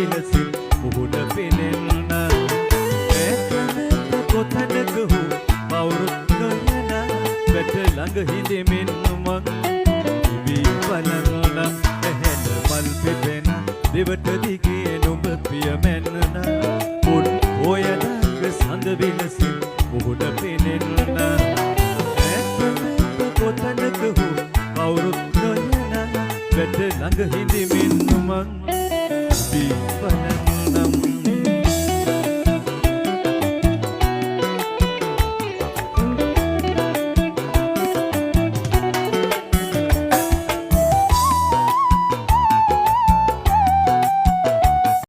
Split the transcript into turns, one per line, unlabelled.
විලසින් මුහුණ පෙනෙන්න ඈතට කොතැනක හෝ කවුරුත් නොයන වැට ළඟ හිඳෙමින් මං ඉවී බලන්න ඇහෙන මල් පෙපෙන දෙවට දිගේ නුඹ පියමැන්න මුන් ඔයදක සඳ විලසින් මුහුණ පෙනෙන්න ඈතට කොතැනක හෝ කවුරුත් නොයන වැට ළඟ